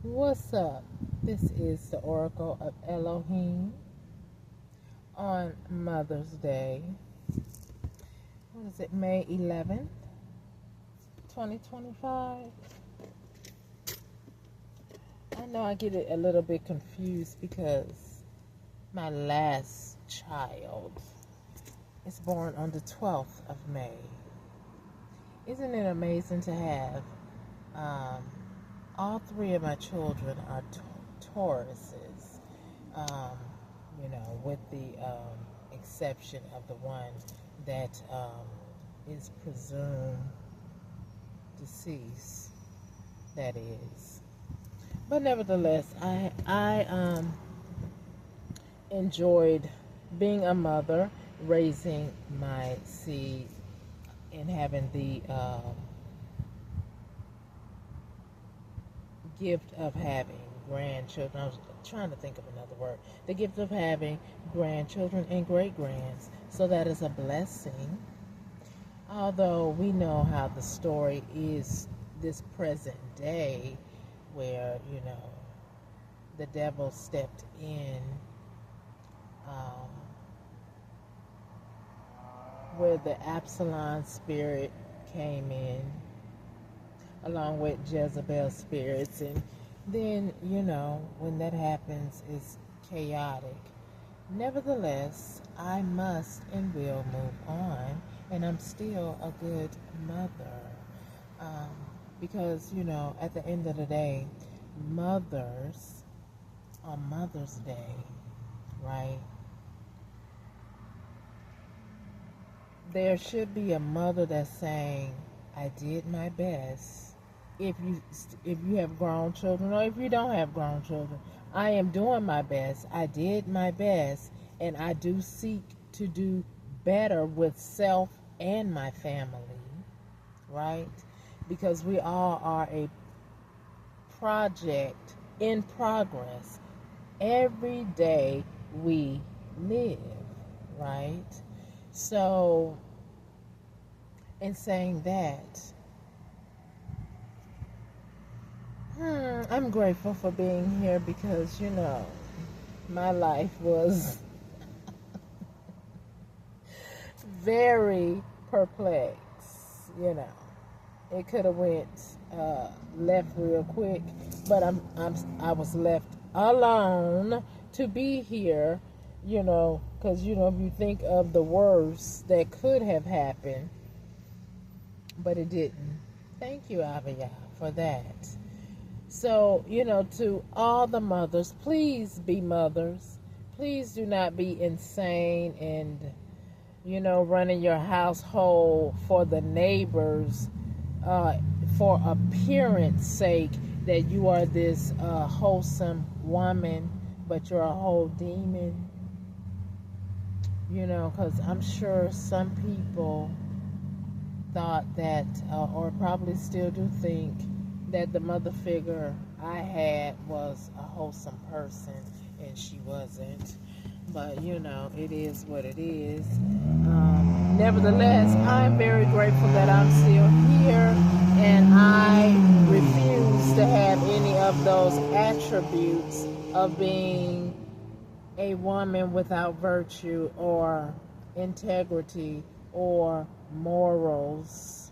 What's up? This is the Oracle of Elohim on Mother's Day. What is it, May 11th, 2025? I know I get it a little bit confused because my last child is born on the 12th of May. Isn't it amazing to have all three of my children are Tauruses, with the exception of the one that is presumed deceased, that is. But nevertheless, I enjoyed being a mother, raising my seed, and having the gift of having grandchildren. I was trying to think of another word. The gift of having grandchildren and great grands. So that is a blessing. Although we know how the story is this present day, where, the devil stepped in, where the Absalom spirit came in, along with Jezebel spirits, and then, when that happens, it's chaotic. Nevertheless, I must and will move on, and I'm still a good mother. Because, at the end of the day, mothers, on Mother's Day, right? There should be a mother that's saying, I did my best. If you have grown children, or if you don't have grown children, I am doing my best. I did my best, and I do seek to do better with self and my family, right? Because we all are a project in progress. Every day we live, right? So, in saying that, I'm grateful for being here because, my life was very perplexed, It could have went left real quick, but I was left alone to be here, because, if you think of the worst that could have happened, but it didn't. Thank you, Avia, for that. So, to all the mothers, please be mothers. Please do not be insane and, running your household for the neighbors, for appearance sake, that you are this wholesome woman, but you're a whole demon. Because I'm sure some people thought that, or probably still do think, that the mother figure I had was a wholesome person, and she wasn't. But, it is what it is. Nevertheless, I'm very grateful that I'm still here, and I refuse to have any of those attributes of being a woman without virtue or integrity or morals.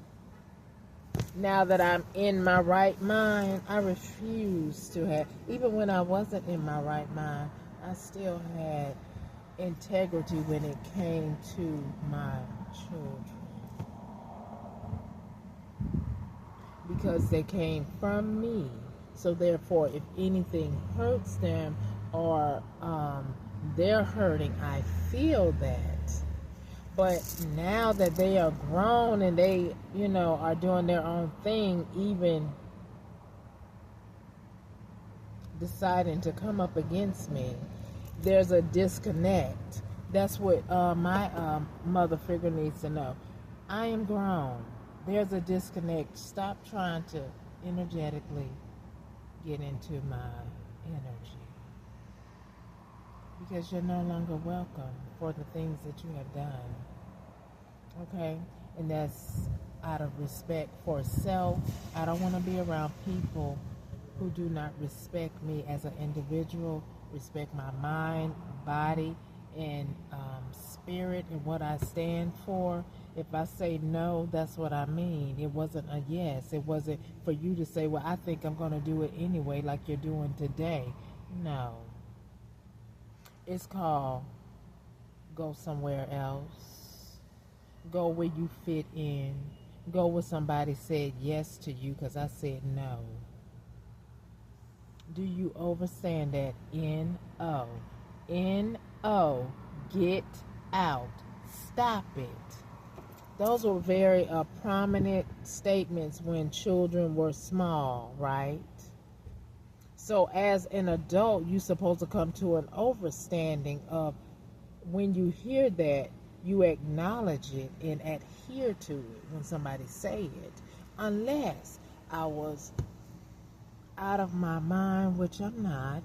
Now that I'm in my right mind, I refuse to have, even when I wasn't in my right mind, I still had integrity when it came to my children. Because they came from me. So therefore, if anything hurts them or they're hurting, I feel that. But now that they are grown and they, are doing their own thing, even deciding to come up against me, there's a disconnect. That's what my mother figure needs to know. I am grown. There's a disconnect. Stop trying to energetically get into my energy, because you're no longer welcome for the things that you have done. Okay? And that's out of respect for self. I don't want to be around people who do not respect me as an individual, respect my mind, body, and spirit and what I stand for. If I say no, that's what I mean. It wasn't a yes. It wasn't for you to say, well, I think I'm going to do it anyway, like you're doing today. No. It's called go somewhere else. Go where you fit in. Go where somebody said yes to you because I said no. Do you understand that? N-O. N-O. Get out. Stop it. Those were very prominent statements when children were small, right? So as an adult, you're supposed to come to an understanding of when you hear that, you acknowledge it and adhere to it when somebody say it. Unless I was out of my mind, which I'm not,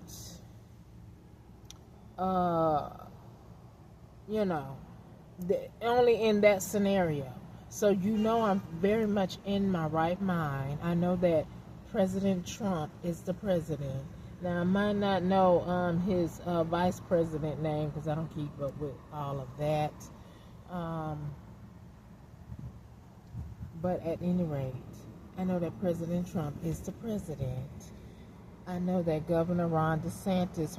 only in that scenario. So I'm very much in my right mind. I know that President Trump is the president. Now, I might not know his vice president name because I don't keep up with all of that. But at any rate, I know that President Trump is the president. I know that Governor Ron DeSantis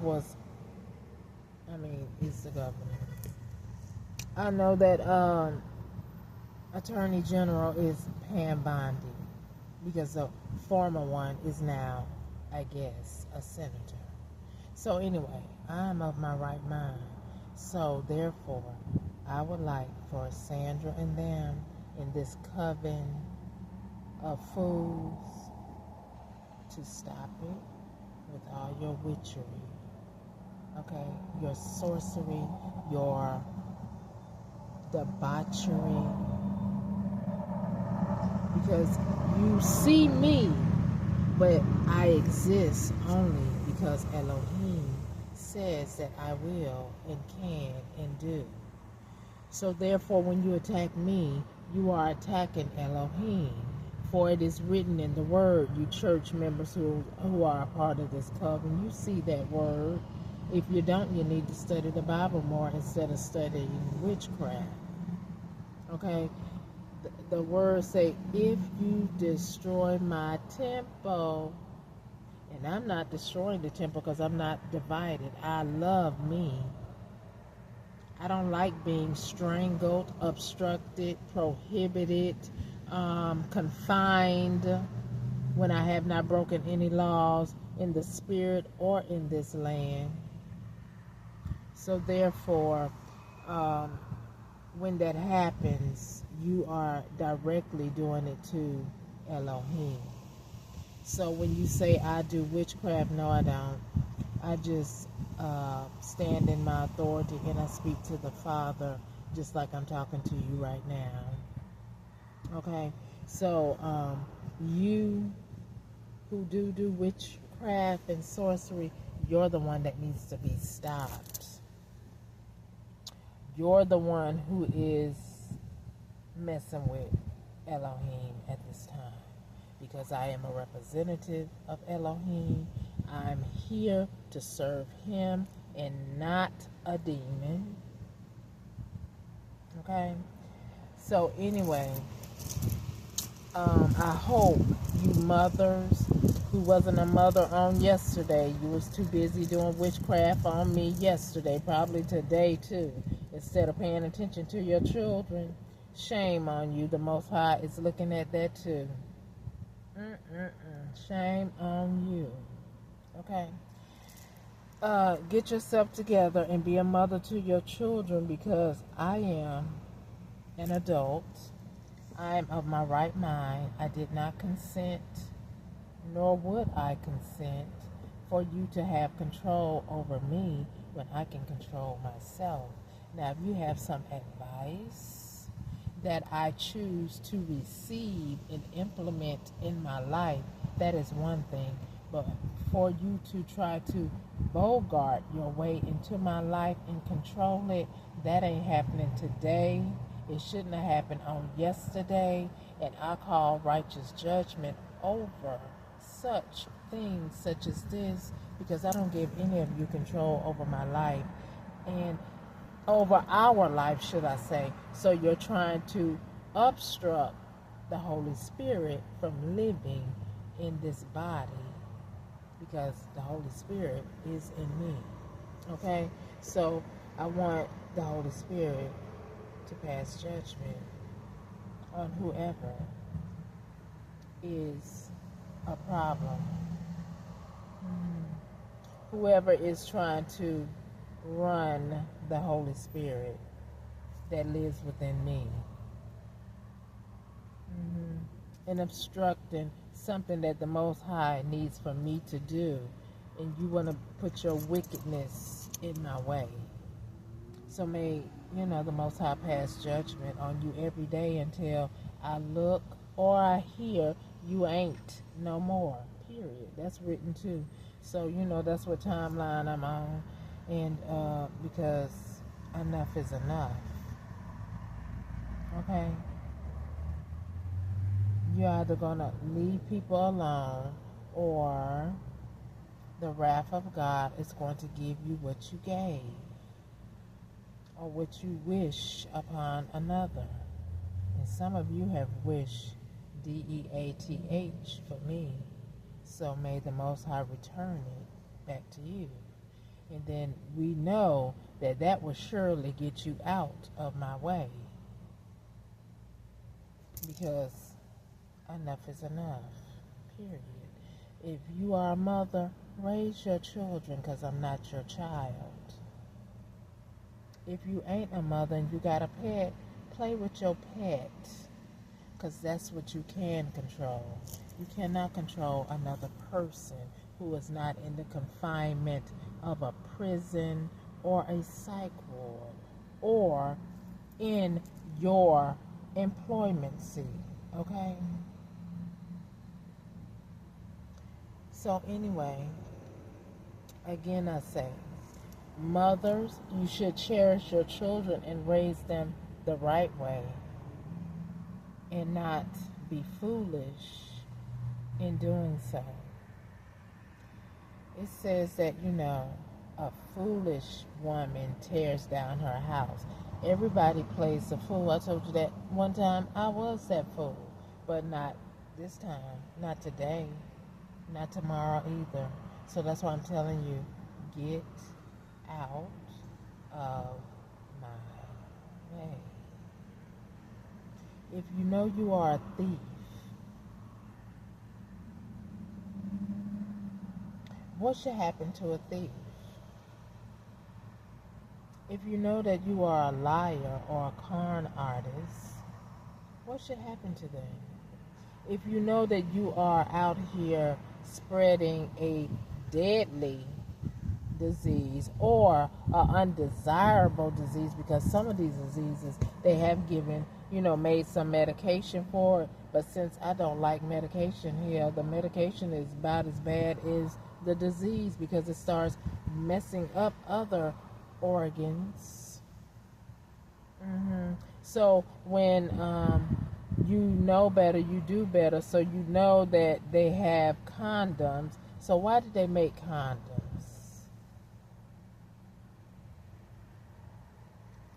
is the governor. I know that Attorney General is Pam Bondi because the former one is now, I guess, a senator. So anyway, I'm of my right mind. So therefore, I would like for Sandra and them in this coven of fools to stop it with all your witchery. Okay? Your sorcery, your debauchery. Because you see me, but I exist only because Elohim says that I will and can and do. So therefore, when you attack me, you are attacking Elohim. For it is written in the word, you church members who are a part of this covenant, you see that word. If you don't, you need to study the Bible more instead of studying witchcraft. Okay? The words say, if you destroy my temple, and I'm not destroying the temple because I'm not divided. I love me. I don't like being strangled, obstructed, prohibited, confined when I have not broken any laws in the spirit or in this land. So therefore, when that happens, you are directly doing it to Elohim. So when you say I do witchcraft, no, I don't. I just stand in my authority and I speak to the Father just like I'm talking to you right now. Okay? So you who do witchcraft and sorcery, you're the one that needs to be stopped. You're the one who is messing with Elohim at this time. Because I am a representative of Elohim. I'm here to serve him and not a demon. Okay? So anyway, I hope you mothers who wasn't a mother on yesterday, you was too busy doing witchcraft on me yesterday, probably today too, instead of paying attention to your children. Shame on you. The Most High is looking at that too. Shame on you. Okay? Get yourself together and be a mother to your children, because I am an adult. I am of my right mind. I did not consent, nor would I consent for you to have control over me when I can control myself. Now, if you have some advice that I choose to receive and implement in my life, that is one thing. But for you to try to bogart your way into my life and control it, that ain't happening today. It shouldn't have happened on yesterday. And I call righteous judgment over such things such as this, because I don't give any of you control over my life and over our life, should I say. So you're trying to obstruct the Holy Spirit from living in this body, because the Holy Spirit is in me. Okay? So I want the Holy Spirit to pass judgment on whoever is a problem. Whoever is trying to run the Holy Spirit that lives within me. And obstructing something that the Most High needs for me to do. And you want to put your wickedness in my way. So may, the Most High pass judgment on you every day until I look or I hear you ain't no more. Period. That's written too. So, that's what timeline I'm on. And because enough is enough. Okay? You're either going to leave people alone, or the wrath of God is going to give you what you gave or what you wish upon another. And some of you have wished DEATH for me. So may the Most High return it back to you. And then we know that that will surely get you out of my way. Because enough is enough. Period. If you are a mother, raise your children, because I'm not your child. If you ain't a mother and you got a pet, play with your pet, because that's what you can control. You cannot control another person who is not in the confinement of a prison or a psych ward or in your employment seat. Okay? So anyway, again I say, mothers, you should cherish your children and raise them the right way and not be foolish in doing so. It says that, a foolish woman tears down her house. Everybody plays the fool. I told you that one time. I was that fool, but not this time, not today, not tomorrow either. So that's why I'm telling you, get out of my way. If you know you are a thief, what should happen to a thief? If you know that you are a liar or a con artist, what should happen to them? If you know that you are out here spreading a deadly disease or an undesirable disease, because some of these diseases they have given, made some medication for it, but since I don't like medication here, the medication is about as bad as the disease, because it starts messing up other organs. So when you know better, you do better. So you know that they have condoms. So why did they make condoms?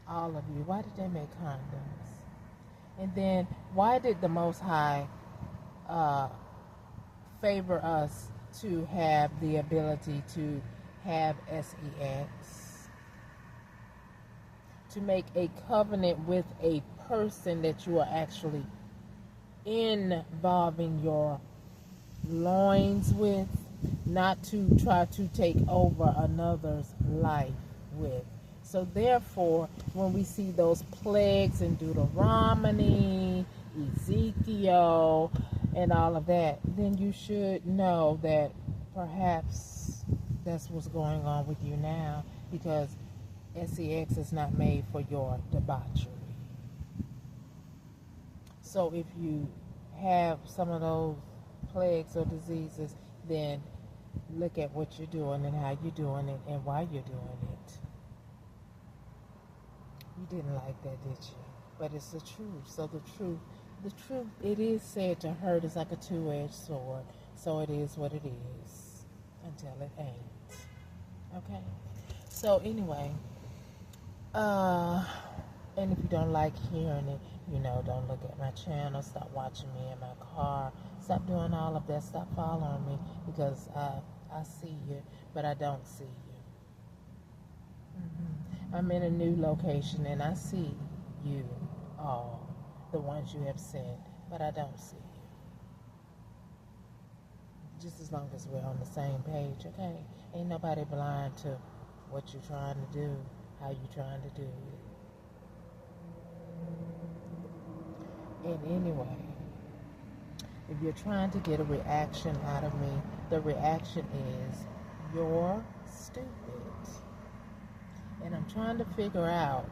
All of you, why did they make condoms? And then why did the Most High favor us to have the ability to have sex? To make a covenant with a person that you are actually involving your loins with, not to try to take over another's life with. So therefore, when we see those plagues in Deuteronomy, Ezekiel, and all of that, then you should know that perhaps that's what's going on with you now, because sex is not made for your debauchery. So if you have some of those plagues or diseases, then look at what you're doing and how you're doing it and why you're doing it. You didn't like that, did you? But it's the truth. So the truth, it is said to hurt is like a two-edged sword. So it is what it is until it ain't. Okay? So anyway, and if you don't like hearing it, don't look at my channel, stop watching me in my car, stop doing all of that, stop following me, because I see you, but I don't see you. I'm in a new location and I see you all, the ones you have sent, but I don't see you. Just as long as we're on the same page, okay? Ain't nobody blind to what you're trying to do, how you're trying to do it. And anyway, if you're trying to get a reaction out of me, the reaction is, you're stupid. And I'm trying to figure out,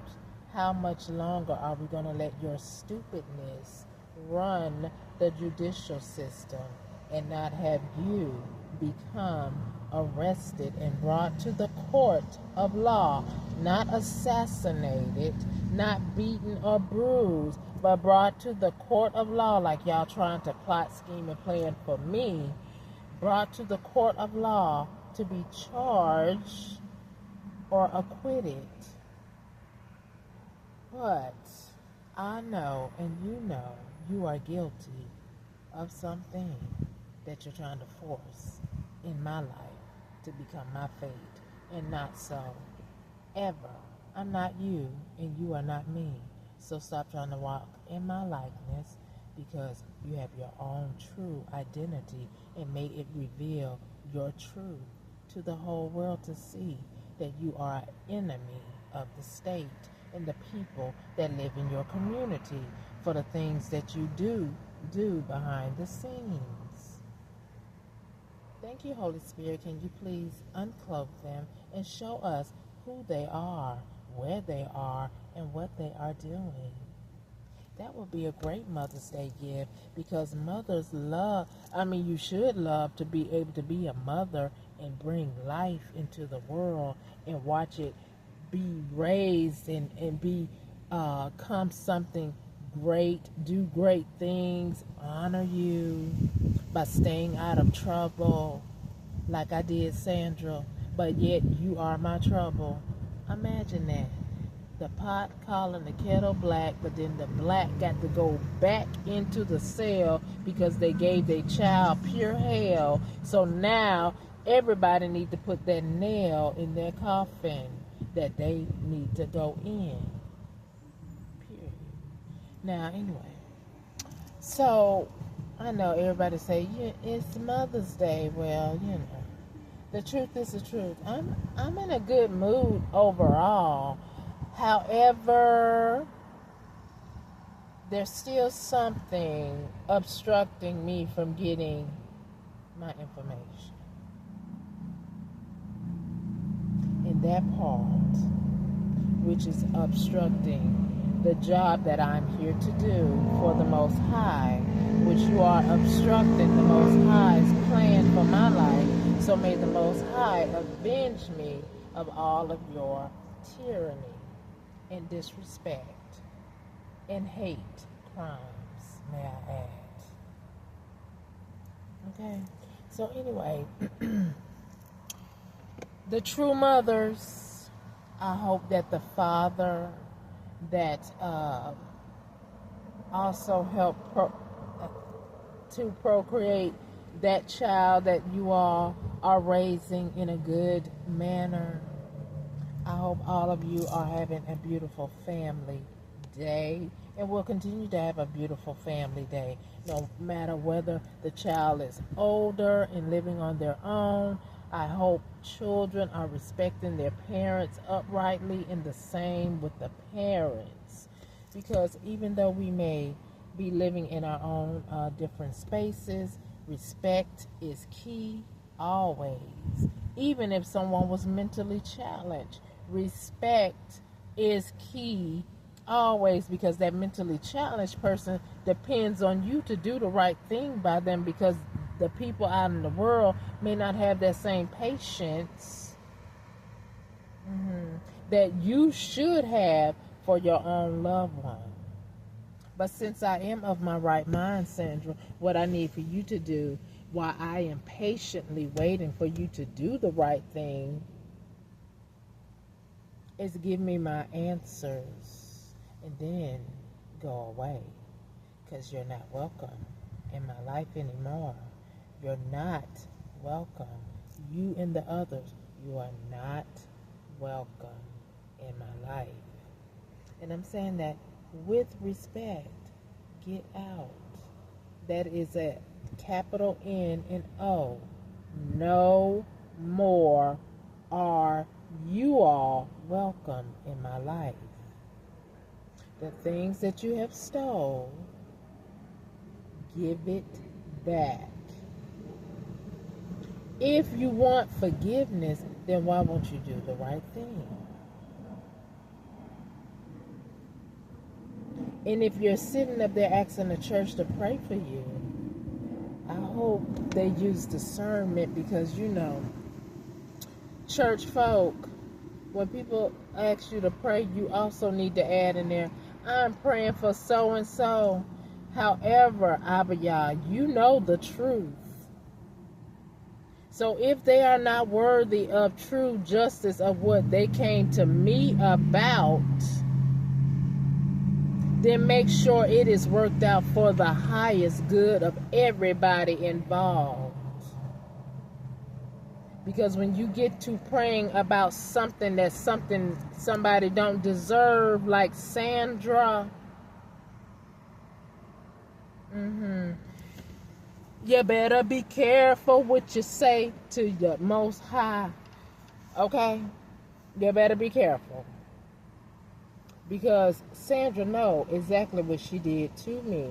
how much longer are we going to let your stupidness run the judicial system and not have you become arrested and brought to the court of law, not assassinated, not beaten or bruised, but brought to the court of law, like y'all trying to plot, scheme, and plan for me, brought to the court of law to be charged or acquitted. But I know, and you are guilty of something that you're trying to force in my life to become my fate, and not so. Ever. I'm not you, and you are not me. So stop trying to walk in my likeness, because you have your own true identity, and may it reveal your truth to the whole world to see that you are an enemy of the state and the people that live in your community for the things that you do behind the scenes. Thank you, Holy Spirit. Can you please uncloak them and show us who they are, where they are, and what they are doing? That would be a great Mother's Day gift, because mothers you should love to be able to be a mother and bring life into the world and watch it be raised and become something great, do great things, honor you by staying out of trouble like I did Sandra, but yet you are my trouble. Imagine that. The pot calling the kettle black, but then the black got to go back into the cell because they gave their child pure hell. So now everybody need to put that nail in their coffin that they need to go in. Period. Now, anyway, so I know everybody say, yeah, it's Mother's Day. Well, the truth is the truth. I'm in a good mood overall. However, there's still something obstructing me from getting my information. And that part, which is obstructing the job that I'm here to do for the Most High, which you are obstructing the Most High's plan for my life. So may the Most High avenge me of all of your tyranny and disrespect and hate crimes, may I add. Okay? So anyway, the true mothers, I hope that the father that also helped to procreate that child that you all are raising in a good manner, I hope all of you are having a beautiful family day, and will continue to have a beautiful family day, no matter whether the child is older and living on their own. I hope children are respecting their parents uprightly, and the same with the parents, because even though we may be living in our own different spaces, respect is key always. Even if someone was mentally challenged, respect is key always, because that mentally challenged person depends on you to do the right thing by them, because the people out in the world may not have that same patience that you should have for your own loved one. But since I am of my right mind, Sandra, what I need for you to do while I am patiently waiting for you to do the right thing, is give me my answers and then go away, because you're not welcome in my life anymore. You're not welcome. You and the others, you are not welcome in my life. And I'm saying that with respect. Get out. That is a capital N and O. No more are you all welcome in my life. The things that you have stole, give it back. If you want forgiveness, then why won't you do the right thing? And if you're sitting up there asking the church to pray for you, I hope they use discernment, because church folk, when people ask you to pray, you also need to add in there, I'm praying for so and so. However, Abba, you know the truth. So if they are not worthy of true justice of what they came to me about, then make sure it is worked out for the highest good of everybody involved. Because when you get to praying about something that somebody don't deserve, like Sandra, you better be careful what you say to the Most High. Okay? You better be careful. Because Sandra knows exactly what she did to me,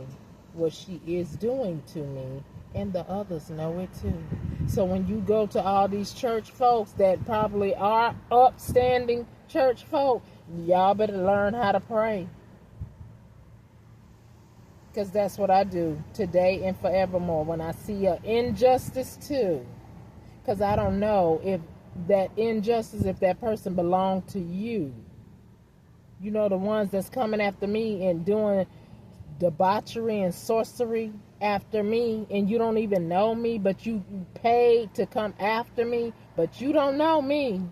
what she is doing to me, and the others know it too. So when you go to all these church folks that probably are upstanding church folk, y'all better learn how to pray. Because that's what I do today and forevermore when I see an injustice too. Because I don't know if that injustice, if that person belonged to you. You know, the ones that's coming after me and doing debauchery and sorcery after me, and you don't even know me, but you paid to come after me, but you don't know me.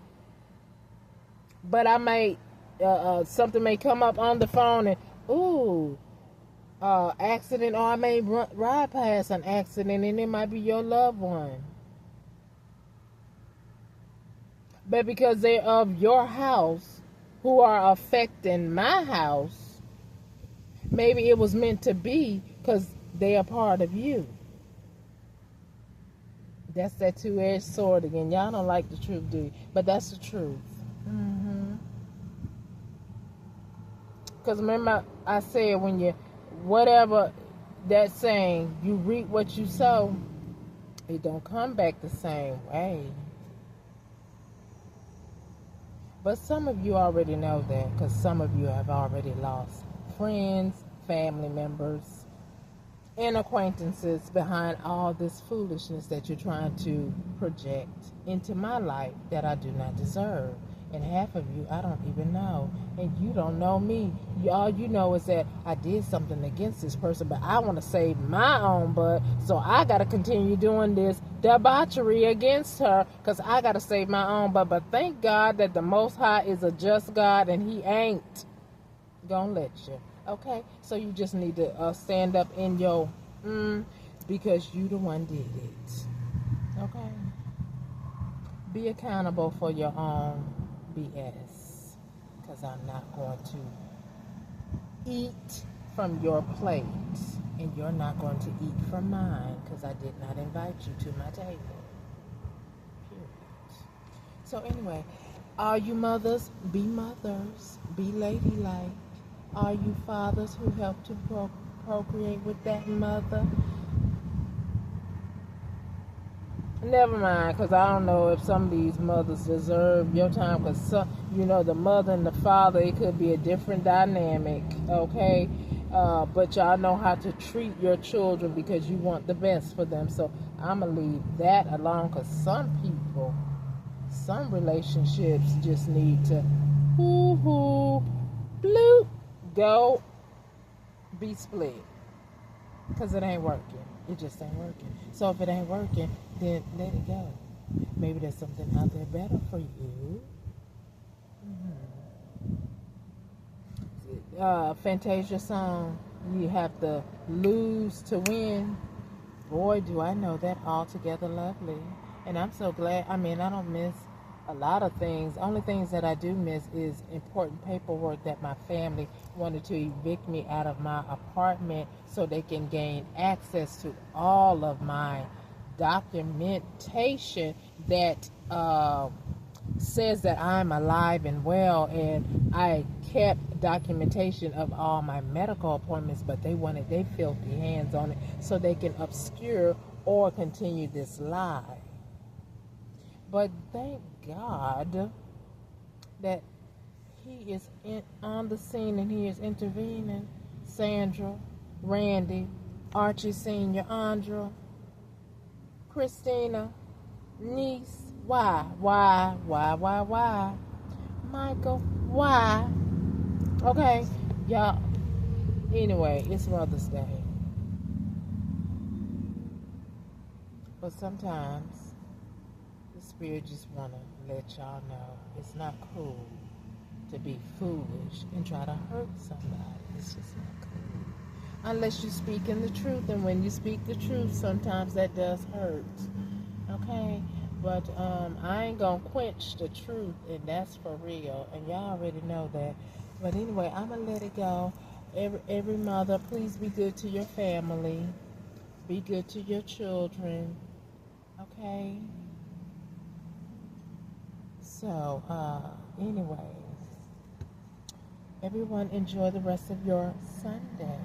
But I may, something may come up on the phone and, accident, or I may ride past an accident and it might be your loved one. But because they're of your house, who are affecting my house, maybe it was meant to be because they are part of you. That's that two-edged sword again. Y'all don't like the truth, do you? But that's the truth. Because remember I said, when you, whatever that saying, you reap what you sow, it don't come back the same way. But some of you already know that, because some of you have already lost friends, family members, and acquaintances behind all this foolishness that you're trying to project into my life that I do not deserve. And half of you, I don't even know. And you don't know me. All you know is that I did something against this person, but I want to save my own butt, so I got to continue doing this debauchery against her because I got to save my own butt. But thank God that the Most High is a just God, and He ain't gonna let you. Okay? So you just need to stand up in your because you the one did it. Okay? Be accountable for your own BS, because I'm not going to eat from your plate, and you're not going to eat from mine, because I did not invite you to my table. Period. So anyway, all you mothers, be mothers, be ladylike. All you fathers who help to procreate with that mother, never mind, because I don't know if some of these mothers deserve your time, because the mother and the father, it could be a different dynamic, okay? But y'all know how to treat your children because you want the best for them. So I'm going to leave that alone, because some people, some relationships just need to bloop, go, be split, because it ain't working. It just ain't working. So if it ain't working, then let it go. Maybe there's something out there better for you. Fantasia song, you have to lose to win. Boy, do I know that altogether lovely. And I'm so glad. I mean, I don't miss a lot of things. Only things that I do miss is important paperwork that my family wanted to evict me out of my apartment so they can gain access to all of my documentation that says that I'm alive and well, and I kept documentation of all my medical appointments, but they wanted their filthy hands on it so they can obscure or continue this lie. But thank God that he is on the scene and he is intervening. Sandra, Randy, Archie Sr., Andra, Christina, Niece. Why? Michael, why? Okay, y'all. Anyway, it's Mother's Day. But sometimes the Spirit just want to let y'all know it's not cool to be foolish and try to hurt somebody. It's just not cool. Unless you speak in the truth, and when you speak the truth, sometimes that does hurt. Okay? But I ain't gonna quench the truth, and that's for real. And y'all already know that. But anyway, I'm gonna let it go. Every mother, please be good to your family. Be good to your children. Okay? So, anyways, everyone enjoy the rest of your Sunday.